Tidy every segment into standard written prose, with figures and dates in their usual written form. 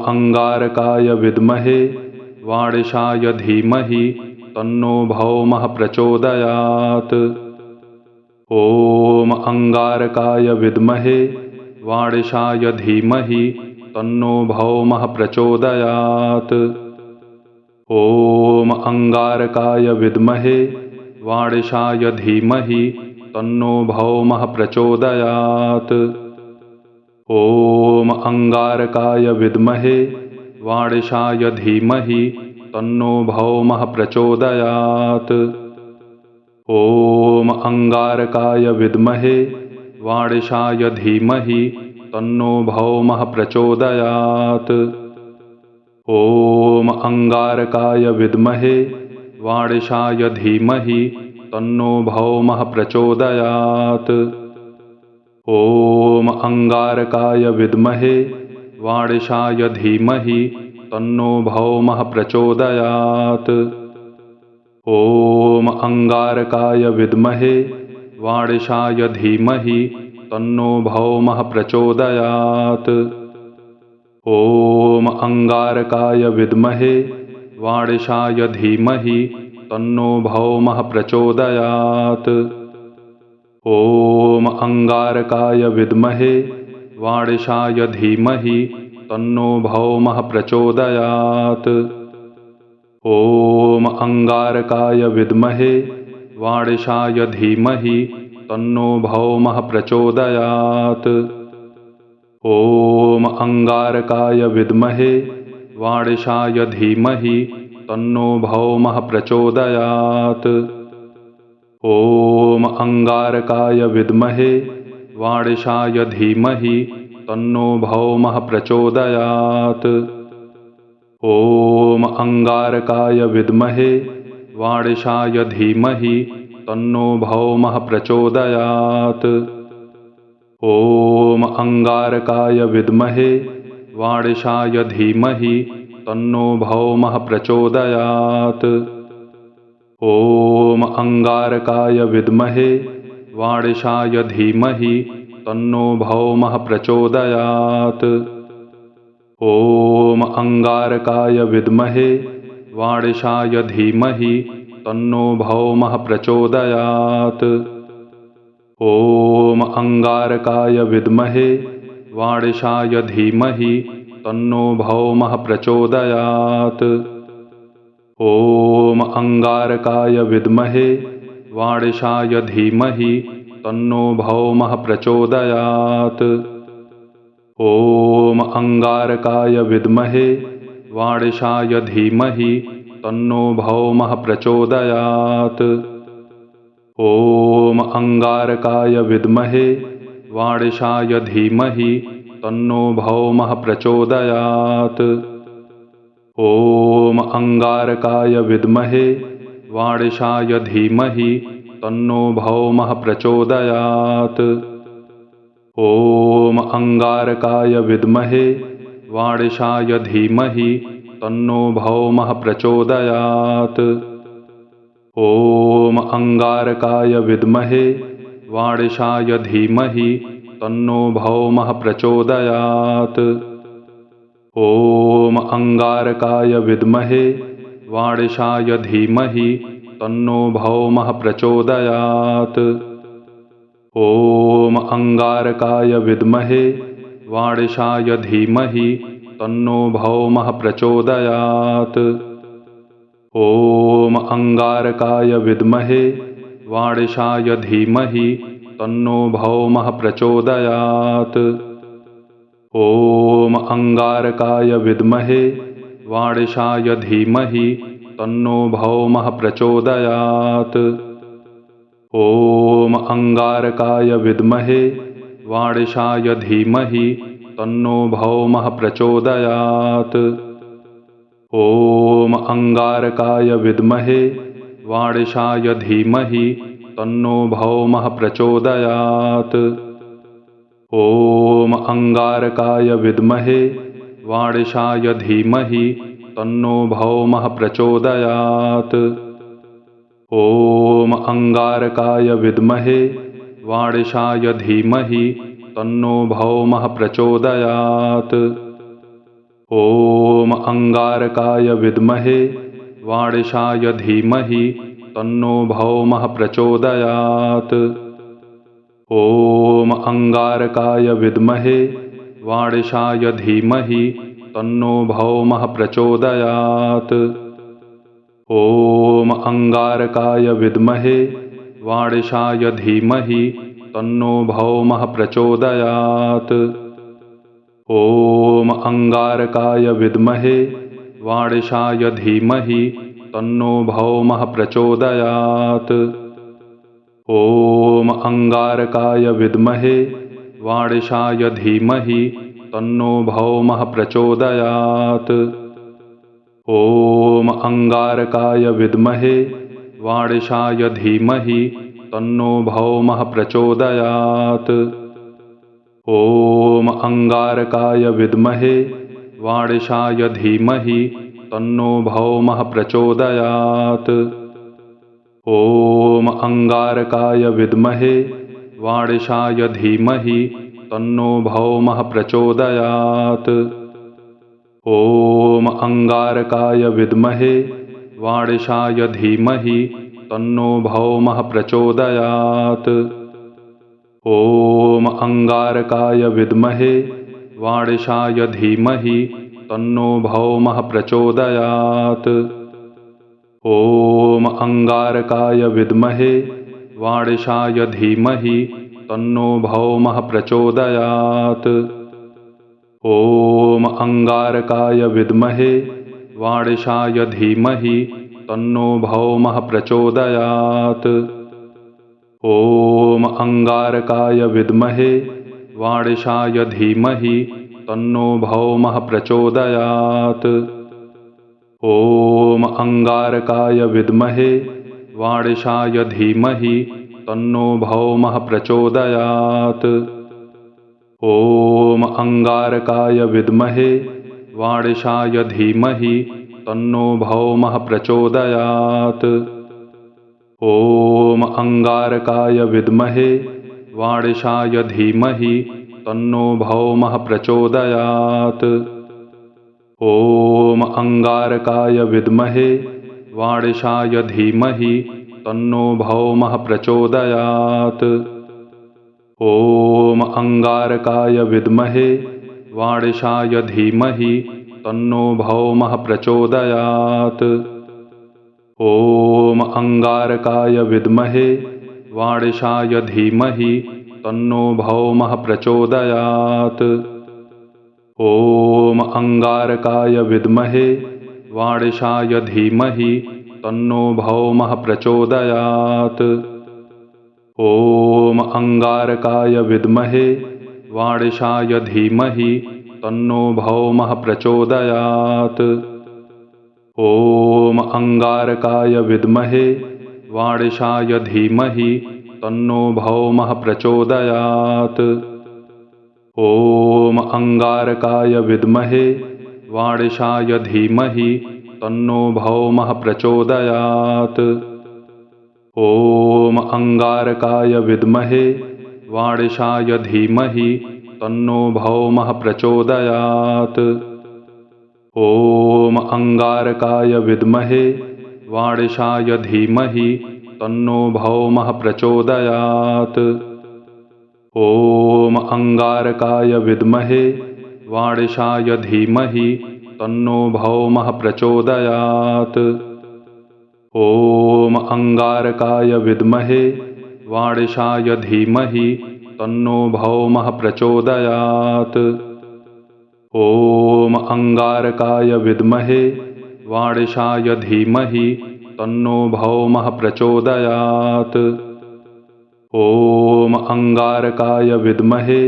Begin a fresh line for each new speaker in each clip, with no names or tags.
अंगारकाय विद्महे वाणिशाय धीमहि तन्नो भौमः प्रचोदयात्। ॐ अंगारकाय विद्महे वाणिशाय धीमहि तन्नो भौमः प्रचोदयात्। ॐ अंगारकाय विद्महे वाणिशाय धीमहि तन्नो भौमः प्रचोदयात्। ॐ अंगारकाय विद्महे वाणिशाय धीमहि तन्नो भौमः प्रचोदयात्। ॐ अंगारकाय विद्महे वाणिशाय धीमहि तन्नो भौमः प्रचोदयात्। ॐ अंगारकाय विद्महे वाणिशाय धीमहि तन्नो भौमः प्रचोदयात्। ॐ अंगारकाय विद्महे वाणिशाय धीमहि तन्नो भौमः प्रचोदयात्। ॐ अंगारकाय विद्महे वाणिशाय धीमहि तन्नो भौमः प्रचोदयात्। ॐ अंगारकाय विद्महे वाणिशाय धीमहि तन्नो भौमः प्रचोदयात्। ॐ अंगारकाय विद्महे वाणिशाय धीमहि तन्नो भौमः प्रचोदयात्। ॐ अंगारकाय विद्महे वाणिशाय धीमहि तन्नो भौमः प्रचोदयात्। ॐ अंगारकाय विद्महे वाणिशाय धीमहि तन्नो भौमः प्रचोदयात्। ॐ अंगारकाय विद्महे वाणिशाय धीमहि तन्नो भौमः प्रचोदयात्। ॐ अंगारकाय विद्महे वाणिशाय धीमहि तन्नो भौमः प्रचोदयात्। ॐ अंगारकाय विद्महे वाणिशाय धीमहि तन्नो भौमः प्रचोदयात्। ॐ अंगारकाय विद्महे वाणिशाय धीमहि तन्नो भौमः प्रचोदयात्। ॐ अंगारकाय विद्महे वाणिशाय धीमहि तन्नो भौमः प्रचोदयात्। ॐ अंगारकाय विद्महे वाणिशाय धीमहि तन्नो भौमः प्रचोदयात्। ॐ अंगारकाय विद्महे वाणिशाय धीमहि तन्नो भौमः प्रचोदयात्। ॐ अंगारकाय विद्महे वाणिशाय धीमहि तन्नो भौमः प्रचोदयात्। ॐ अंगारकाय विद्महे वाणिशाय धीमहि तन्नो भौमः प्रचोदयात्। ॐ अंगारकाय विद्महे वाणिशाय धीमहि तन्नो भौमः प्रचोदयात्। ॐ अंगारकाय विद्महे वाणिशाय धीमहि तन्नो भौमः प्रचोदयात्। ॐ अंगारकाय विद्महे वाणिशाय धीमहि तन्नो भौमः प्रचोदयात्। ॐ अंगारकाय विद्महे वाणिशाय धीमहि तन्नो भौमः प्रचोदयात्। ॐ अंगारकाय विद्महे वाणिशाय धीमहि तन्नो भौमः प्रचोदयात्। ॐ अंगारकाय विद्महे वाणिशाय धीमहि तन्नो भौमः प्रचोदयात्। ॐ अंगारकाय विद्महे वाणिशाय धीमहि तन्नो भौमः प्रचोदयात्। ॐ अंगारकाय विद्महे वाणिशाय धीमहि तन्नो भौमः प्रचोदयात्। ॐ अंगारकाय विद्महे वाणिशाय धीमहि तन्नो भौमः प्रचोदयात्। ॐ अंगारकाय विद्महे वाणिशाय धीमहि तन्नो भौमः प्रचोदयात्। ॐ अंगारकाय विद्महे वाणिशाय धीमहि तन्नो भौमः प्रचोदयात्। ॐ अंगारकाय विद्महे वाणिशाय धीमहि तन्नो भौमः प्रचोदयात्। ॐ अंगारकाय विद्महे वाणिशाय धीमहि तन्नो भौमः प्रचोदयात्। ॐ अंगारकाय विद्महे वाणिशाय धीमहि तन्नो भौमः प्रचोदयात्। ॐ अंगारकाय विद्महे वाणिशाय धीमहि तन्नो भौमः प्रचोदयात्। ॐ अंगारकाय विद्महे वाणिशाय धीमहि तन्नो भौमः प्रचोदयात्। ॐ अंगारकाय विद्महे वाणिशाय धीमहि तन्नो भौमः प्रचोदयात्। ॐ अंगारकाय विद्महे वाणिशाय धीमहि तन्नो भौमः प्रचोदयात्। ॐ अंगारकाय विद्महे वाणिशाय धीमहि तन्नो भौमः प्रचोदयात्। ॐ अंगारकाय विद्महे वाणिशाय धीमहि तन्नो भौमः प्रचोदयात्। ॐ अंगारकाय विद्महे वाणिशाय धीमहि तन्नो भौमः प्रचोदयात्। ॐ अंगारकाय विद्महे वाणिशाय धीमहि तन्नो भौमः प्रचोदयात्। ॐ अंगारकाय विद्महे वाणिशाय धीमहि तन्नो भौमः प्रचोदयात्। ॐ अंगारकाय विद्महे वाणिशाय धीमहि तन्नो भौमः प्रचोदयात्। ॐ अंगारकाय विद्महे वाणिशाय धीमहि तन्नो भौमः प्रचोदयात्। ॐ अंगारकाय विद्महे वाणिशाय धीमहि तन्नो भौमः प्रचोदयात्। ॐ अंगारकाय विद्महे वाणिशाय धीमहि तन्नो भौमः प्रचोदयात्। ॐ अंगारकाय विद्महे वाणिशाय धीमहि तन्नो भौमः प्रचोदयात्। ॐ अंगारकाय विद्महे वाणिशाय धीमहि तन्नो भौमः प्रचोदयात्। ॐ अंगारकाय विद्महे वाणिशाय धीमहि तन्नो भौमः प्रचोदयात्। ॐ अंगारकाय विद्महे वाणिशाय धीमहि तन्नो भौमः प्रचोदयात्। ॐ अंगारकाय विद्महे वाणिशाय धीमहि तन्नो भौमः प्रचोदयात्। ॐ अंगारकाय विद्महे वाणिशाय धीमहि तन्नो भौमः प्रचोदयात्। ॐ अंगारकाय विद्महे वाणिशाय धीमहि तन्नो भौमः प्रचोदयात्। ॐ अंगारकाय विद्महे वाणिशाय धीमहि तन्नो भौमः प्रचोदयात्। ॐ अंगारकाय विद्महे वाणिशाय धीमहि तन्नो भौमः प्रचोदयात्। ॐ अंगारकाय विद्महे वाणिशाय धीमहि तन्नो भौमः प्रचोदयात्। ॐ अंगारकाय विद्महे वाणिशाय धीमहि तन्नो भौमः प्रचोदयात्। ॐ अंगारकाय विद्महे वाणिशाय धीमहि तन्नो भौमः प्रचोदयात्। ॐ अंगारकाय विद्महे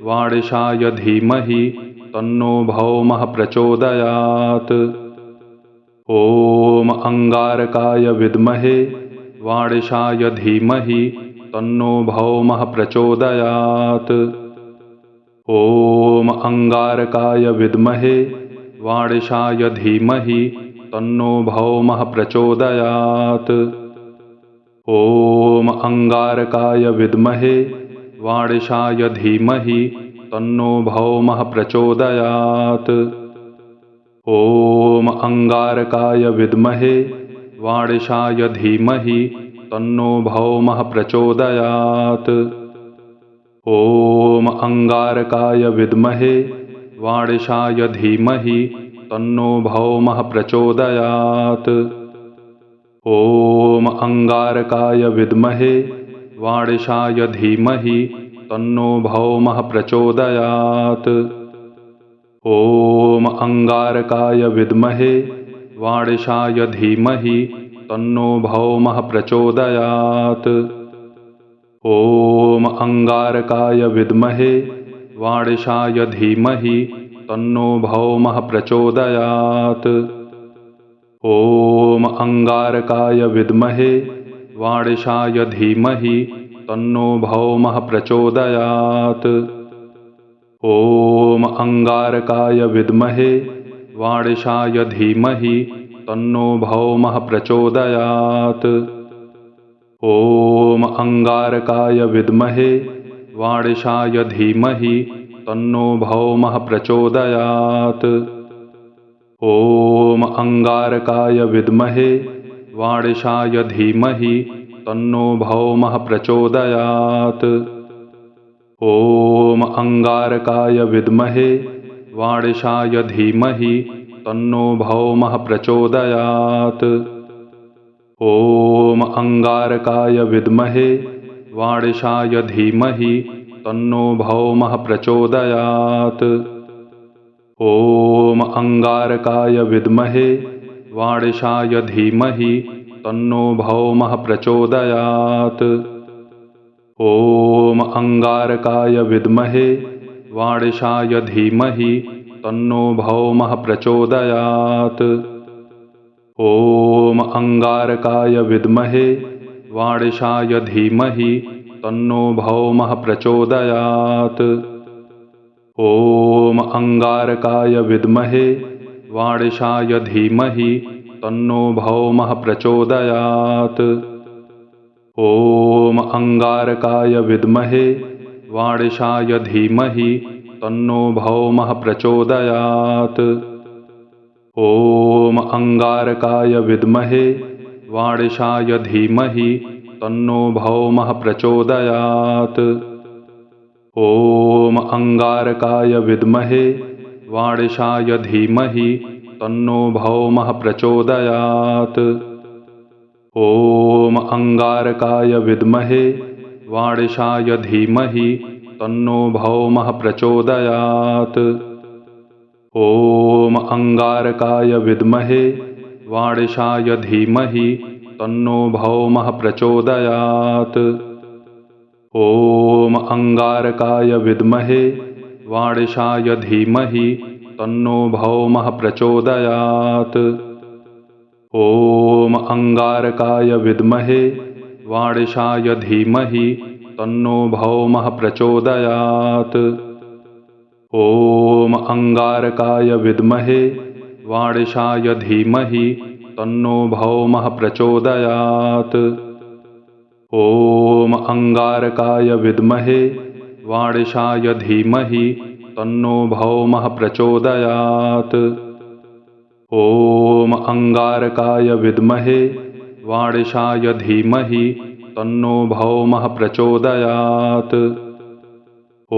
वाणिशाय धीमहि तन्नो भौमः प्रचोदयात्। ॐ अंगारकाय विद्महे वाणिशाय धीमहि तन्नो भौमः प्रचोदयात्। ॐ अंगारकाय विद्महे वाणिशाय धीमहि तन्नो भौमः प्रचोदयात्। ॐ अंगारकाय विद्महे वाणिशाय धीमहि तन्नो भौमः प्रचोदयात्। ॐ अंगारकाय विद्महे वाणिशाय धीमहि तन्नो भौमः प्रचोदयात्। ॐ अंगारकाय विद्महे वाणिशाय धीमहि तन्नो भौमः प्रचोदयात्। ॐ अंगारकाय विद्महे वाणिशाय धीमहि तन्नो भौमः प्रचोदयात्। ॐ अंगारकाय विद्महे वाणिशाय धीमहि तन्नो भौमः प्रचोदयात्। ॐ अंगारकाय विद्महे वाणिशाय धीमहि तन्नो भौमः प्रचोदयात्। ॐ अंगारकाय विद्महे वाणिशाय धीमहि तन्नो भौमः प्रचोदयात्। ॐ अंगारकाय विद्महे वाणिशाय धीमहि तन्नो भौमः प्रचोदयात्। ॐ अंगारकाय विद्महे वाणिशाय धीमहि तन्नो भौमः प्रचोदयात्। ॐ अंगारकाय विद्महे वाणिशाय धीमहि तन्नो भौमः प्रचोदयात्। ॐ अंगारकाय विद्महे वाणिशाय धीमहि तन्नो भौमः प्रचोदयात्। ॐ अंगारकाय विद्महे वाणिशाय धीमहि तन्नो भौमः प्रचोदयात्। ॐ अंगारकाय विद्महे वाणिशाय धीमहि तन्नो भौमः प्रचोदयात्। ॐ अंगारकाय विद्महे वाणिशाय धीमहि तन्नो भौमः प्रचोदयात्। ॐ अंगारकाय विद्महे वाणिशाय धीमहि तन्नो भौमः प्रचोदयात्। ॐ अंगारकाय विद्महे वाणिशाय धीमहि तन्नो भौमः प्रचोदयात्। ॐ अंगारकाय विद्महे वाणिशाय धीमहि तन्नो भौमः प्रचोदयात्। ॐ अंगारकाय विद्महे वाणिशाय धीमहि तन्नो भौमः प्रचोदयात्। ॐ अंगारकाय विद्महे वाणिशाय धीमहि तन्नो भौमः प्रचोदयात्। ॐ अंगारकाय विद्महे वाणिशाय धीमहि तन्नो भौमः प्रचोदयात्। ॐ अंगारकाय विद्महे वाणिशाय धीमहि तन्नो भौमः प्रचोदयात्। ॐ अंगारकाय विद्महे वाणिशाय धीमहि तन्नो भौमः प्रचोदयात्। ॐ अंगारकाय विद्महे वाणिशाय धीमहि तन्नो भौमः प्रचोदयात्। ॐ अंगारकाय विद्महे वाणिशाय धीमहि तन्नो भौमः प्रचोदयात्। ॐ अंगारकाय विद्महे वाणिशाय धीमहि तन्नो भौमः प्रचोदयात्। ॐ अंगारकाय विद्महे वाणिशाय धीमहि तन्नो भौमः प्रचोदयात्।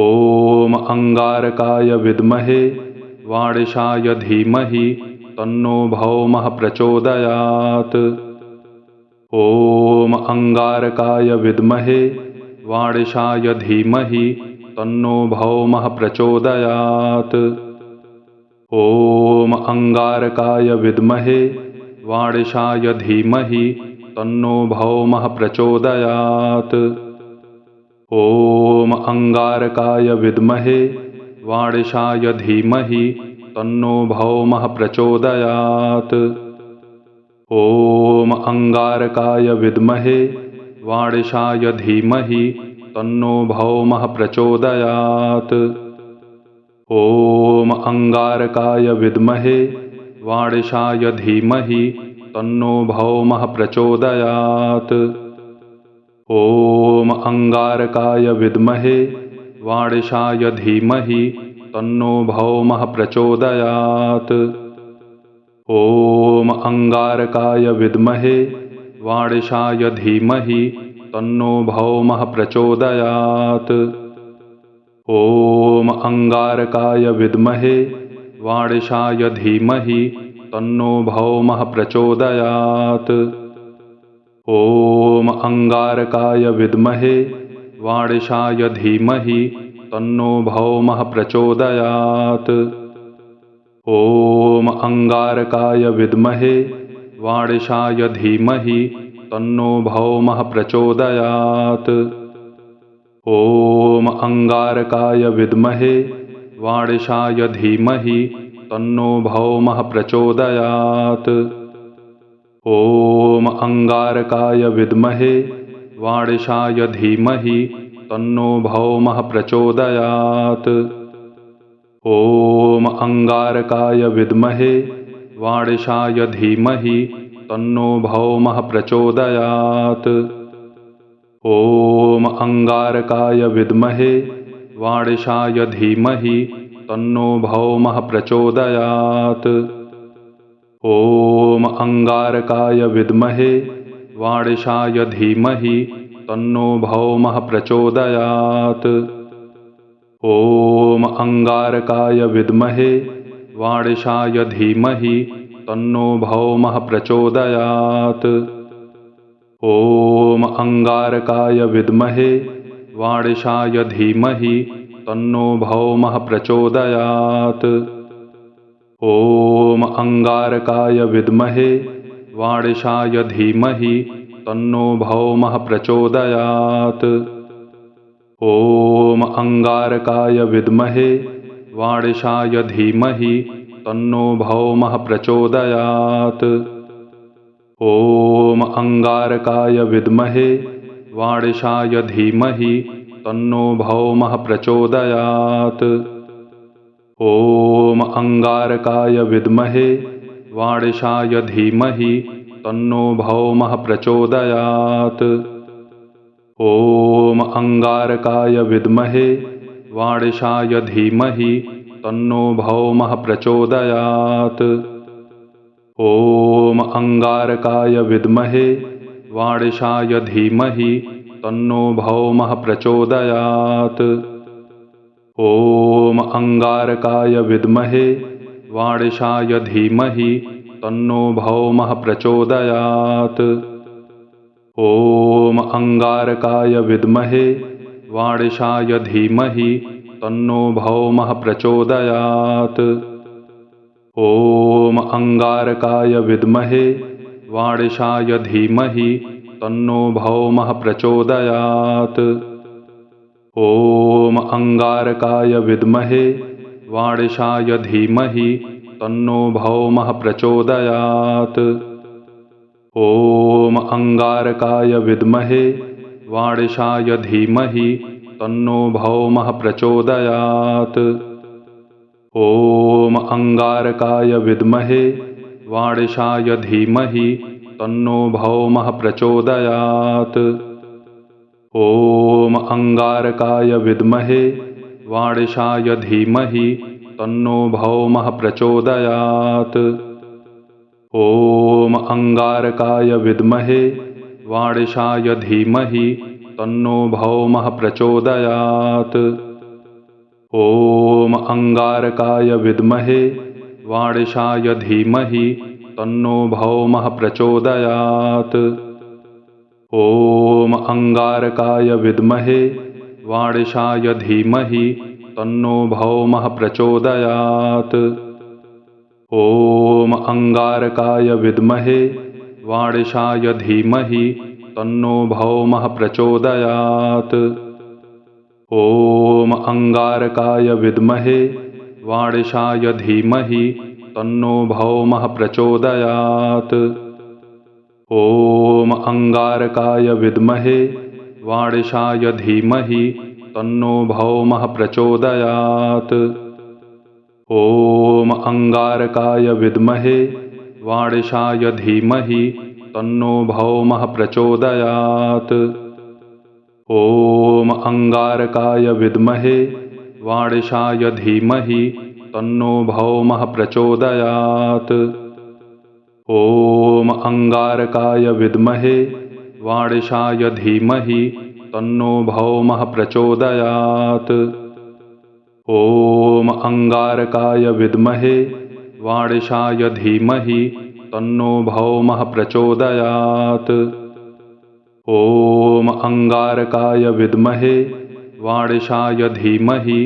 ॐ अंगारकाय विद्महे वाणिशाय धीमहि तन्नो भौमः प्रचोदयात्। ॐ अंगारकाय विद्महे वाणिशाय धीमहि तन्नो भौमः प्रचोदयात्। ॐ अंगारकाय विद्महे वाणिशाय धीमहि तन्नो भौमः प्रचोदयात्। ॐ अंगारकाय विद्महे वाणिशाय धीमहि तन्नो भौमः प्रचोदयात्। ॐ अंगारकाय विद्महे वाणिशाय धीमहि तन्नो भौमः प्रचोदयात्। ॐ अंगारकाय विद्महे वाणिशाय धीमहि तन्नो भौमः प्रचोदयात्। ॐ अंगारकाय विद्महे वाणिशाय धीमहि तन्नो भौमः प्रचोदयात्। ॐ अंगारकाय विद्महे वाणिशाय धीमहि तन्नो भौमः प्रचोदयात्। ॐ अंगारकाय विद्महे वाणिशाय धीमहि तन्नो भौमः प्रचोदयात्। ॐ अंगारकाय विद्महे वाणिशाय धीमहि तन्नो भौमः प्रचोदयात्। ॐ अंगारकाय विद्महे वाणिशाय धीमहि तन्नो भौमः प्रचोदयात्। ॐ अंगारकाय विद्महे वाणिशाय धीमहि तन्नो भौमः प्रचोदयात्। ॐ अंगारकाय विद्महे वाणिशाय धीमहि तन्नो भौमः प्रचोदयात्। ॐ अंगारकाय विद्महे वाणिशाय धीमहि तन्नो भौमः प्रचोदयात्। ॐ अंगारकाय विद्महे वाणिशाय धीमहि तन्नो भौमः प्रचोदयात्। ॐ अंगारकाय विद्महे वाणिशाय धीमहि तन्नो भौमः प्रचोदयात्। ॐ अंगारकाय विद्महे वाणिशाय धीमहि तन्नो भौमः प्रचोदयात्। ॐ अंगारकाय विद्महे वाणिशाय धीमहि तन्नो भौमः प्रचोदयात्। ॐ अंगारकाय विद्महे वाणिशाय धीमहि तन्नो भौमः प्रचोदयात्। ॐ अंगारकाय विद्महे वाणिशाय धीमहि तन्नो भौमः प्रचोदयात्। ॐ अंगारकाय विद्महे वाणिशाय धीमहि तन्नो भौमः प्रचोदयात्। ॐ अंगारकाय विद्महे वाणिशाय धीमहि तन्नो भौमः प्रचोदयात्। ॐ अंगारकाय विद्महे वाणिशाय धीमहि तन्नो भौमः प्रचोदयात्। ॐ अंगारकाय विद्महे वाणिशाय धीमहि तन्नो भौमः प्रचोदयात्। ॐ अंगारकाय विद्महे वाणिशाय धीमहि तन्नो भौमः प्रचोदयात्। ॐ अंगारकाय विद्महे वाणिशाय धीमहि तन्नो भौमः प्रचोदयात्। ॐ अंगारकाय विद्महे वाणिशाय धीमहि तन्नो भौमः प्रचोदयात्। ॐ अंगारकाय विद्महे वाणिशाय धीमहि तन्नो भौमः प्रचोदयात्। ॐ अंगारकाय विद्महे वाणिशाय धीमहि तन्नो भौमः प्रचोदयात्। ॐ अंगारकाय विद्महे वाणिशाय धीमहि तन्नो भौमः प्रचोदयात्। ॐ अंगारकाय विद्महे वाणिशाय धीमहि तन्नो भौमः प्रचोदयात्। ॐ अंगारकाय विद्महे वाणिशाय धीमहि तन्नो भौमः प्रचोदयात्। ॐ अंगारकाय विद्महे वाणिशाय धीमहि तन्नो भौमः प्रचोदयात्। ॐ अंगारकाय विद्महे वाणिशाय धीमहि तन्नो भौमः प्रचोदयात्। ॐ अंगारकाय विद्महे वाणिशाय धीमहि तन्नो भौमः प्रचोदयात्। ॐ अंगारकाय विद्महे वाणिशाय धीमहि तन्नो भौमः प्रचोदयात्। ॐ अंगारकाय विद्महे वाणिशाय धीमहि तन्नो भौमः प्रचोदयात्। ॐ अंगारकाय विद्महे वाणिशाय धीमहि तन्नो भौमः प्रचोदयात्। ॐ अंगारकाय विद्महे वाणिशाय धीमहि तन्नो भौमः प्रचोदयात्। ॐ अंगारकाय विद्महे वाणिशाय धीमहि तन्नो भौमः प्रचोदयात्। ॐ अंगारकाय विद्महे वाणिशाय धीमहि तन्नो भौमः प्रचोदयात्। ॐ अंगारकाय विद्महे वाणिशाय धीमहि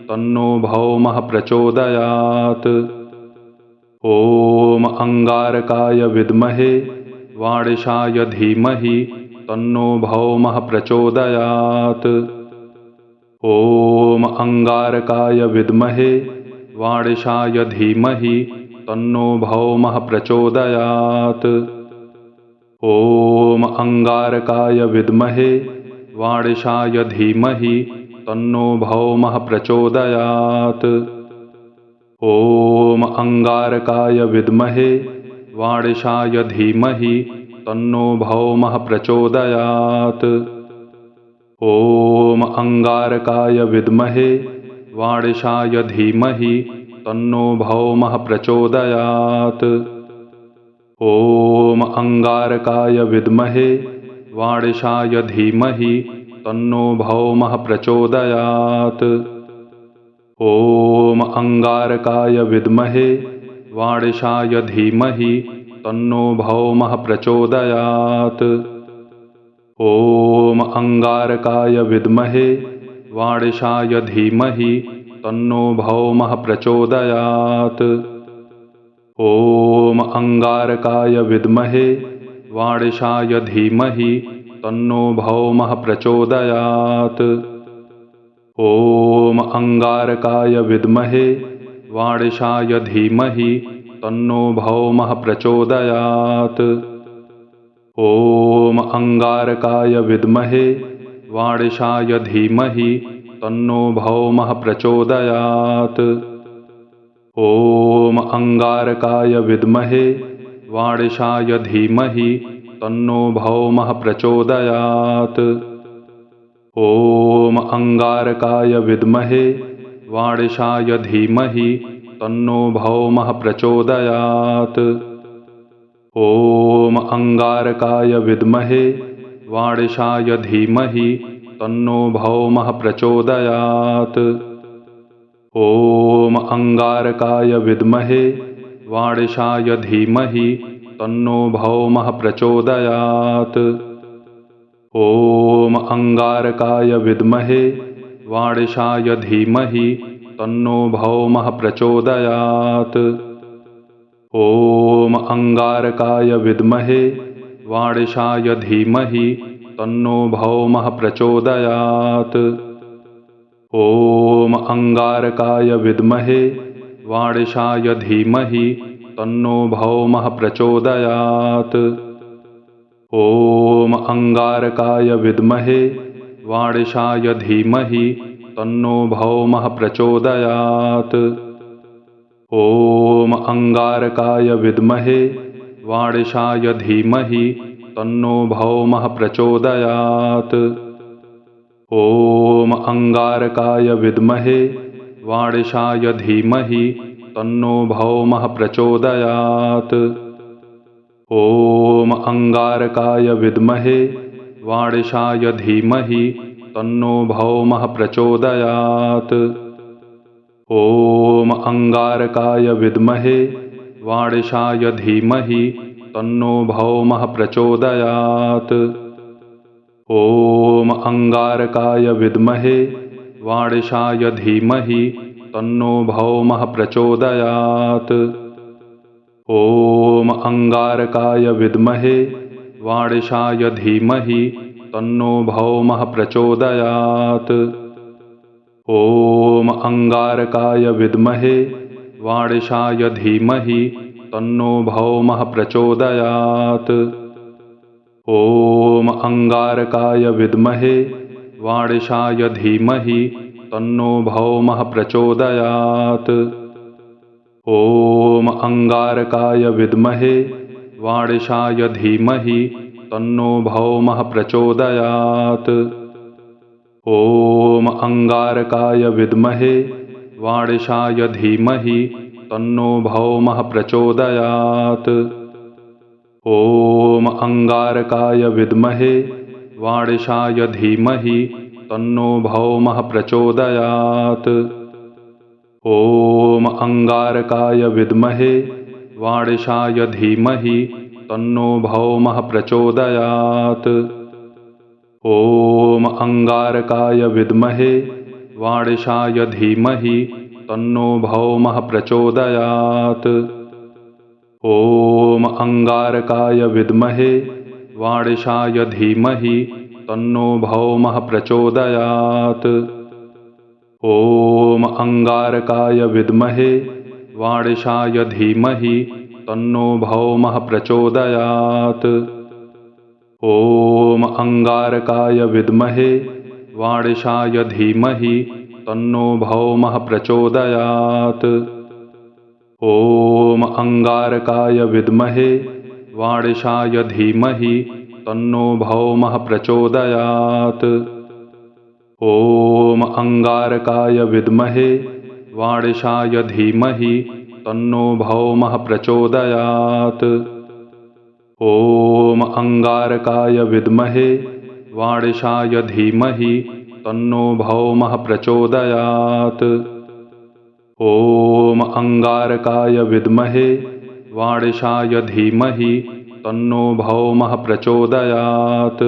तन्नो भौमः प्रचोदयात्। ॐ अंगारकाय विद्महे वाणिशाय धीमहि तन्नो भौमः प्रचोदयात्। ॐ अंगारकाय विद्महे वाणिशाय धीमहि तन्नो भौमः प्रचोदयात्। ॐ अंगारकाय विद्महे वाणिशाय धीमहि तन्नो भौमः प्रचोदयात्। ॐ अंगारकाय विद्महे वाणिशाय धीमहि तन्नो भौमः प्रचोदयात्। ॐ अंगारकाय विद्महे वाणिशाय धीमहि तन्नो भौमः प्रचोदयात्। ॐ अंगारकाय विद्महे वाणिशाय धीमहि तन्नो भौमः प्रचोदयात्। ॐ अंगारकाय विद्महे वाणिशाय धीमहि तन्नो भौमः प्रचोदयात्। ॐ अंगारकाय विद्महे वाणिशाय धीमहि तन्नो भौमः प्रचोदयात्। ॐ अंगारकाय विद्महे वाणिशाय धीमहि तन्नो भौमः प्रचोदयात्। ॐ अंगारकाय विद्महे वाणिशाय धीमहि तन्नो भौमः प्रचोदयात्। ॐ अंगारकाय विद्महे वाणिशाय धीमहि तन्नो भौमः प्रचोदयात्। ॐ अंगारकाय विद्महे वाणिशाय धीमहि तन्नो भौमः प्रचोदयात्। ॐ अंगारकाय विद्महे वाणिशाय धीमहि तन्नो भौमः प्रचोदयात्। ॐ अंगारकाय विद्महे वाणिशाय धीमहि तन्नो भौमः प्रचोदयात्। ॐ अंगारकाय विद्महे वाणिशाय धीमहि तन्नो भौमः प्रचोदयात्। ॐ अंगारकाय विद्महे वाणिशाय धीमहि तन्नो भौमः प्रचोदयात्। ॐ अंगारकाय विद्महे वाणिशाय धीमहि तन्नो भौमः प्रचोदयात्। ॐ अंगारकाय विद्महे वाणिशाय धीमहि तन्नो भौमः प्रचोदयात्। ॐ अंगारकाय विद्महे वाणिशाय धीमहि तन्नो भौमः प्रचोदयात्। ॐ अंगारकाय विद्महे वाणिशाय धीमहि तन्नो भौमः प्रचोदयात्। ॐ अंगारकाय विद्महे वाणिशाय धीमहि तन्नो भौमः प्रचोदयात्। ॐ अंगारकाय विद्महे वाणिशाय धीमहि तन्नो भौमः प्रचोदयात्। ॐ अंगारकाय विद्महे वाणिशाय धीमहि तन्नो भौमः प्रचोदयात्। ॐ अंगारकाय विद्महे वाणिशाय धीमहि तन्नो भौमः प्रचोदयात्। ॐ अंगारकाय विद्महे वाणिशाय धीमहि तन्नो भौमः प्रचोदयात्। ॐ अंगारकाय विद्महे वाणिशाय धीमहि तन्नो भौमः प्रचोदयात्। ॐ अंगारकाय विद्महे वाणिशाय धीमहि तन्नो भौमः प्रचोदयात्। ॐ अंगारकाय विद्महे वाणिशाय धीमहि तन्नो भौमः प्रचोदयात्। ॐ अंगारकाय विद्महे वाणिशाय धीमहि तन्नो भौमः प्रचोदयात्। ॐ अंगारकाय विद्महे वाणिशाय धीमहि तन्नो भौमः प्रचोदयात्। ॐ अंगारकाय विद्महे वाणिशाय धीमहि तन्नो भौमः प्रचोदयात्। ॐ अंगारकाय विद्महे वाणिशाय धीमहि तन्नो भौमः प्रचोदयात्। ॐ अंगारकाय विद्महे वाणिशाय धीमहि तन्नो भौमः प्रचोदयात्। ॐ अंगारकाय विद्महे वाणिशाय धीमहि तन्नो भौमः प्रचोदयात्। ॐ अंगारकाय विद्महे वाणिशाय धीमहि तन्नो भौमः प्रचोदयात्। ॐ अंगारकाय विद्महे वाणिशाय धीमहि तन्नो भौमः प्रचोदयात्। ॐ अंगारकाय विद्महे वाणिशाय धीमहि तन्नो भौमः प्रचोदयात्। ॐ अंगारकाय विद्महे वाणिशाय धीमहि तन्नो भौमः प्रचोदयात्। ॐ अंगारकाय विद्महे वाणिशाय धीमहि तन्नो भौमः प्रचोदयात्।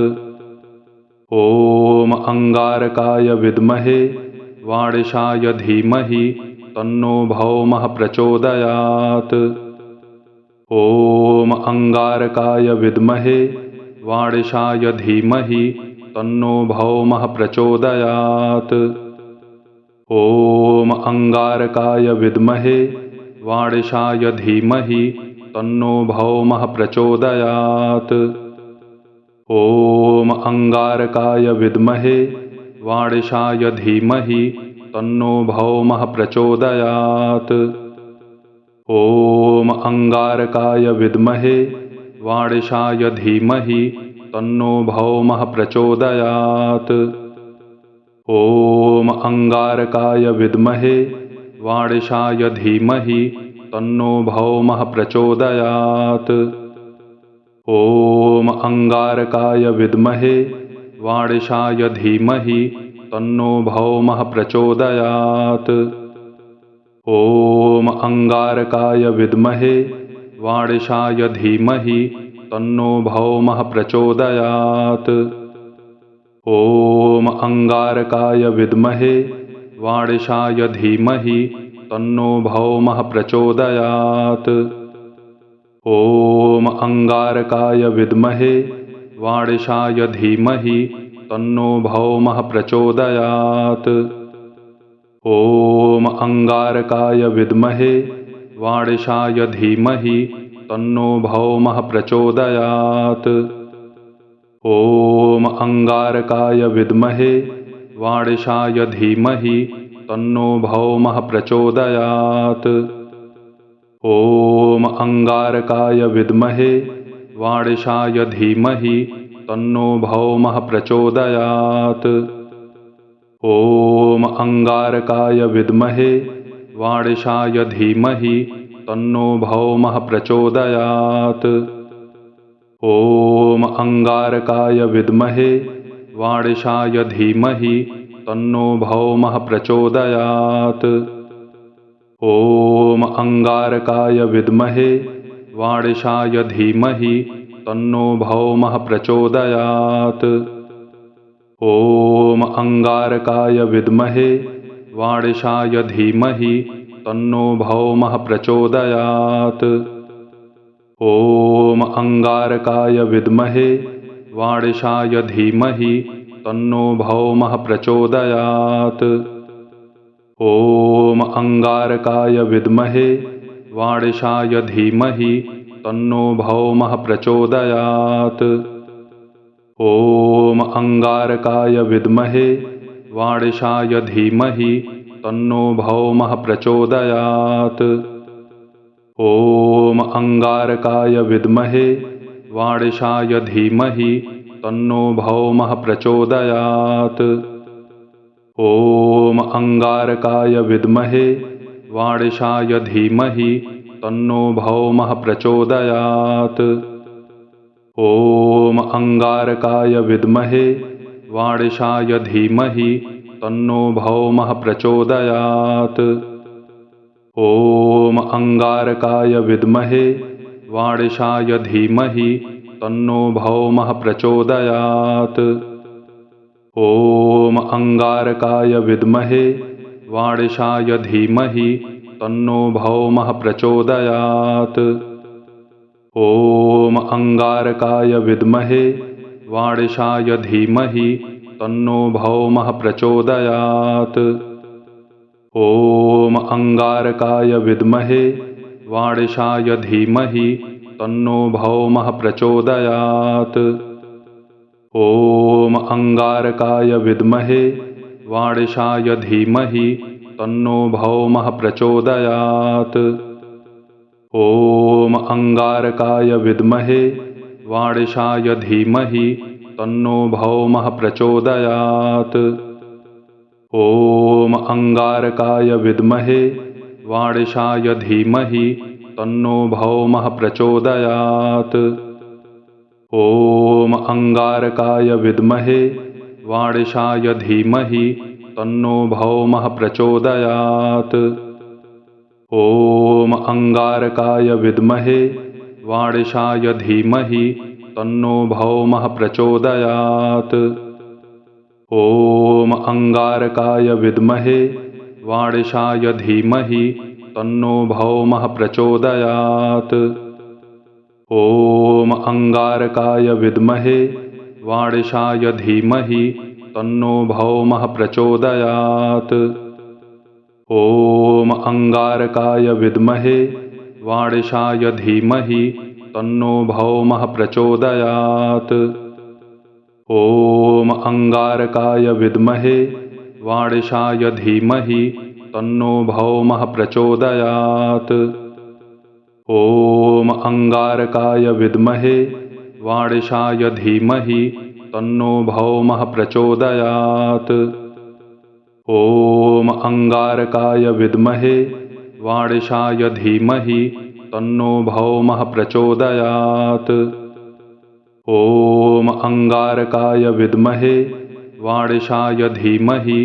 ॐ अंगारकाय विद्महे वाणिशाय धीमहि तन्नो भौमः प्रचोदयात्। ॐ अंगारकाय विद्महे वाणिशाय धीमहि तन्नो भौमः प्रचोदयात्। ॐ अंगारकाय विद्महे वाणिशाय धीमहि तन्नो भौमः प्रचोदयात्। ॐ अंगारकाय विद्महे वाणिशाय धीमहि तन्नो भौमः प्रचोदयात्। ॐ अंगारकाय विद्महे वाणिशाय धीमहि तन्नो भौमः प्रचोदयात्। ॐ अंगारकाय विद्महे वाणिशाय धीमहि तन्नो भौमः प्रचोदयात्। ॐ अंगारकाय विद्महे वाणिशाय धीमहि तन्नो भौमः प्रचोदयात्। ॐ अंगारकाय विद्महे वाणिशाय धीमहि तन्नो भौमः प्रचोदयात्। ॐ अंगारकाय विद्महे वाणिशाय धीमहि तन्नो भौमः प्रचोदयात्। ॐ अंगारकाय विद्महे वाणिशाय धीमहि तन्नो भौमः प्रचोदयात्। ॐ अंगारकाय विद्महे वाणिशाय धीमहि तन्नो भौमः प्रचोदयात्। ॐ अंगारकाय विद्महे वाणिशाय धीमहि तन्नो भौमः प्रचोदयात्। ॐ अंगारकाय विद्महे वाणिशाय धीमहि तन्नो भौमः प्रचोदयात्। ॐ अंगारकाय विद्महे वाणिशाय धीमहि तन्नो भौमः प्रचोदयात्। ॐ अंगारकाय विद्महे वाणिशाय धीमहि तन्नो भौमः प्रचोदयात्। ॐ अंगारकाय विद्महे वाणिशाय धीमहि तन्नो भौमः प्रचोदयात्। ॐ अंगारकाय विद्महे वाणिशाय धीमहि तन्नो भौमः प्रचोदयात्। ॐ अंगारकाय विद्महे वाणिशाय धीमहि तन्नो भौमः प्रचोदयात्। ॐ अंगारकाय विद्महे वाणिशाय धीमहि तन्नो भौमः प्रचोदयात्। ॐ अंगारकाय विद्महे वाणिशाय धीमहि तन्नो भौमः प्रचोदयात्। ॐ अंगारकाय विद्महे वाणिशाय धीमहि तन्नो भौमः प्रचोदयात्। ॐ अंगारकाय विद्महे वाणिशाय धीमहि तन्नो भौमः प्रचोदयात्। ॐ अंगारकाय विद्महे वाणिशाय धीमहि तन्नो भौमः प्रचोदयात्। ॐ अंगारकाय विद्महे वाणिशाय धीमहि तन्नो भौमः प्रचोदयात्। ॐ अंगारकाय विद्महे वाणिशाय धीमहि तन्नो भौमः प्रचोदयात्। ॐ अंगारकाय विद्महे वाणिशाय धीमहि तन्नो भौमः प्रचोदयात्। ॐ अंगारकाय विद्महे वाणिशाय धीमहि तन्नो भौमः प्रचोदयात्। ॐ अंगारकाय विद्महे वाणिशाय धीमहि तन्नो भौमः प्रचोदयात्। ॐ अंगारकाय विद्महे वाणिशाय धीमहि तन्नो भौमः प्रचोदयात्। ॐ अंगारकाय विद्महे वाणिशाय धीमहि तन्नो भौमः प्रचोदयात्। ॐ अंगारकाय विद्महे वाणिशाय धीमहि तन्नो भौमः प्रचोदयात्। ॐ अंगारकाय विद्महे वाणिशाय धीमहि तन्नो भौमः प्रचोदयात्। ॐ अंगारकाय विद्महे वाणिशाय धीमहि तन्नो भौमः प्रचोदयात्। ॐ अंगारकाय विद्महे वाणिशाय धीमहि तन्नो भौमः प्रचोदयात्। ॐ अंगारकाय विद्महे वाणिशाय धीमहि तन्नो भौमः प्रचोदयात्। ॐ अंगारकाय विद्महे वाणिशाय धीमहि तन्नो भौमः प्रचोदयात्। ॐ अंगारकाय विद्महे वाणिशाय धीमहि तन्नो भौमः प्रचोदयात्। ॐ अंगारकाय विद्महे वाणिशाय धीमहि तन्नो भौमः प्रचोदयात्। ॐ अंगारकाय विद्महे वाणिशाय धीमहि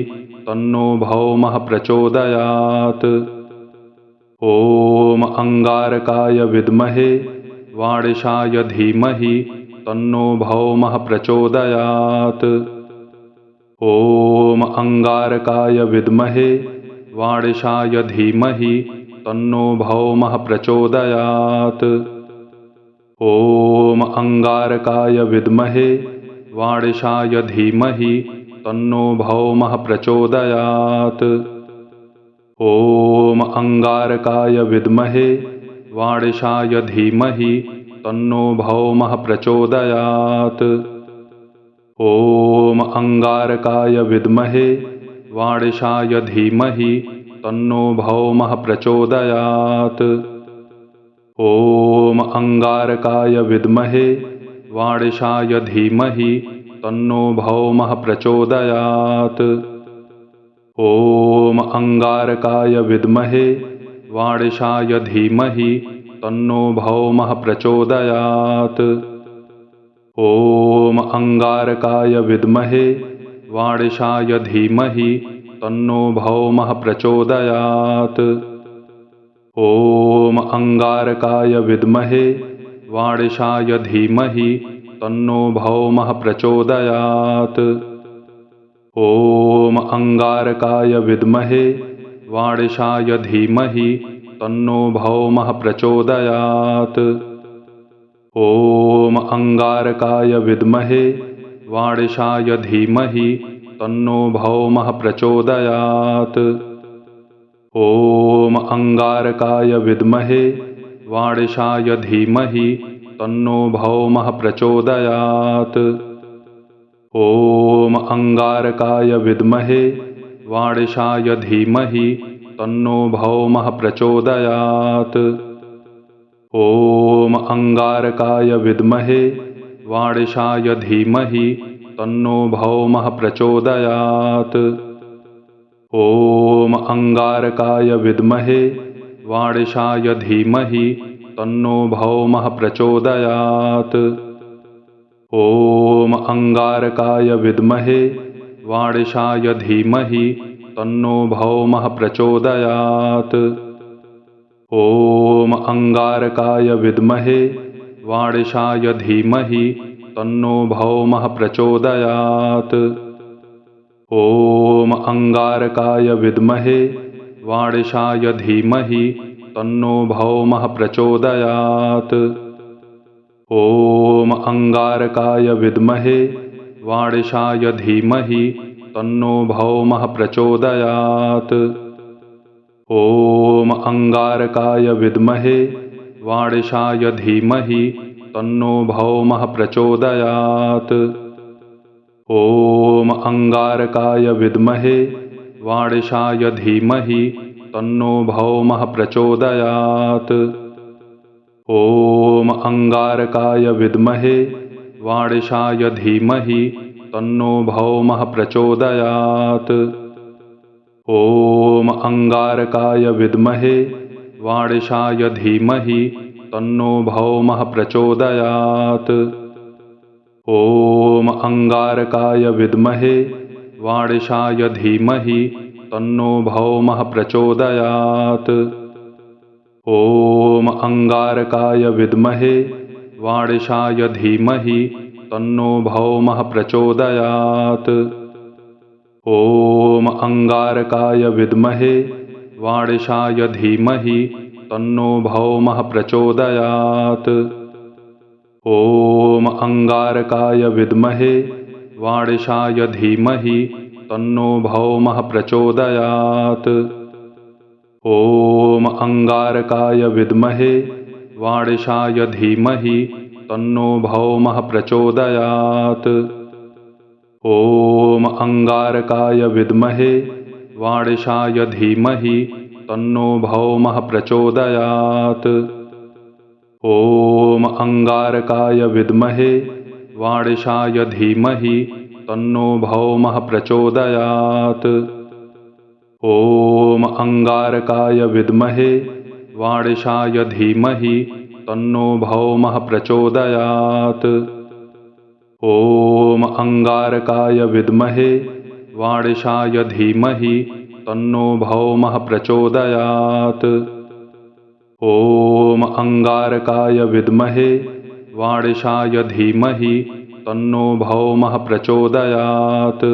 तन्नो भौमः प्रचोदयात्। ॐ अंगारकाय विद्महे वाणिशाय धीमहि तन्नो भौमः प्रचोदयात्। ॐ अंगारकाय विद्महे वाणिशाय धीमहि तन्नो भौमः प्रचोदयात्। ॐ अंगारकाय विद्महे वाणिशाय धीमहि तन्नो भौमः प्रचोदयात्। ॐ अंगारकाय विद्महे वाणिशाय धीमहि तन्नो भौमः प्रचोदयात्। ॐ अंगारकाय विद्महे वाणिशाय धीमहि तन्नो भौमः प्रचोदयात्। ॐ अंगारकाय विद्महे वाणिशाय धीमहि तन्नो भौमः प्रचोदयात्। ॐ अंगारकाय विद्महे वाणिशाय धीमहि तन्नो भौमः प्रचोदयात्। ॐ अंगारकाय विद्महे वाणिशाय धीमहि तन्नो भौमः प्रचोदयात्। ॐ अंगारकाय विद्महे वाणिशाय धीमहि तन्नो भौमः प्रचोदयात्। ॐ अंगारकाय विद्महे वाणिशाय धीमहि तन्नो भौमः प्रचोदयात्। ॐ अंगारकाय विद्महे वाणिशाय धीमहि तन्नो भौमः प्रचोदयात्। ॐ अंगारकाय विद्महे वाणिशाय धीमहि तन्नो भौमः प्रचोदयात्। ॐ अंगारकाय विद्महे वाणिशाय धीमहि तन्नो भौमः प्रचोदयात्। ॐ अंगारकाय विद्महे वाणिशाय धीमहि तन्नो भौमः प्रचोदयात्। ॐ अंगारकाय विद्महे वाणिशाय धीमहि तन्नो भौमः प्रचोदयात्। ॐ अंगारकाय विद्महे वाणिशाय धीमहि तन्नो भौमः प्रचोदयात्। ॐ अंगारकाय विद्महे वाणिशाय धीमहि तन्नो भौमः प्रचोदयात्। ॐ अंगारकाय विद्महे वाणिशाय धीमहि तन्नो भौमः प्रचोदयात्। ॐ अंगारकाय विद्महे वाणिशाय धीमहि तन्नो भौमः प्रचोदयात्। ॐ अंगारकाय विद्महे वाणिशाय धीमहि तन्नो भौमः प्रचोदयात्। ॐ अंगारकाय विद्महे वाणिशाय धीमहि तन्नो भौमः प्रचोदयात्। ॐ अंगारकाय विद्महे वाणिशाय धीमहि तन्नो भौमः प्रचोदयात्। ॐ अंगारकाय विद्महे वाणिशाय धीमहि तन्नो भौमः प्रचोदयात्। ॐ अंगारकाय विद्महे वाणिशाय धीमहि तन्नो भौमः प्रचोदयात्। ॐ अंगारकाय विद्महे वाणिशाय धीमहि तन्नो भौमः प्रचोदयात्। ॐ अंगारकाय विद्महे वाणिशाय धीमहि तन्नो भौमः प्रचोदयात्। ॐ अंगारकाय विद्महे वाणिशाय धीमहि तन्नो भौमः प्रचोदयात्। ॐ अंगारकाय विद्महे वाणिशाय धीमहि तन्नो भौमः प्रचोदयात्। ॐ अंगारकाय विद्महे वाणिशाय धीमहि तन्नो भौमः प्रचोदयात्। ॐ अंगारकाय विद्महे वाणिशाय धीमहि तन्नो भौमः प्रचोदयात्। ॐ अंगारकाय विद्महे वाणिशाय धीमहि तन्नो भौमः प्रचोदयात्। ॐ अंगारकाय विद्महे वाणिशाय धीमहि तन्नो भौमः प्रचोदयात्। ॐ अंगारकाय विद्महे वाणिशाय धीमहि तन्नो भौमः प्रचोदयात्।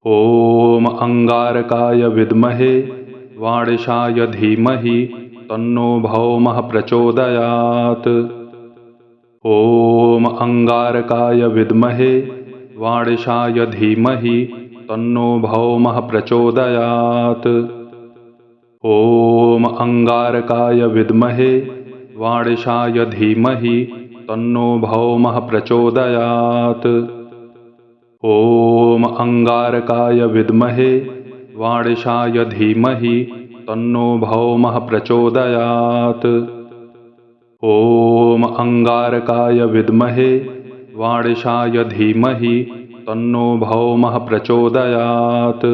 ॐ अंगारकाय विद्महे वाणिशाय धीमहि तन्नो भौमः प्रचोदयात्। ॐ अंगारकाय विद्महे वाणिशाय धीमहि तन्नो भौमः प्रचोदयात्। ॐ अंगारकाय विद्महे वाणिशाय धीमहि तन्नो भौमः प्रचोदयात्। ॐ अंगारकाय विद्महे वाणिशाय धीमहि तन्नो भौमः प्रचोदयात्। ॐ अंगारकाय विद्महे वाणिशाय धीमहि तन्नो भौमः प्रचोदयात्।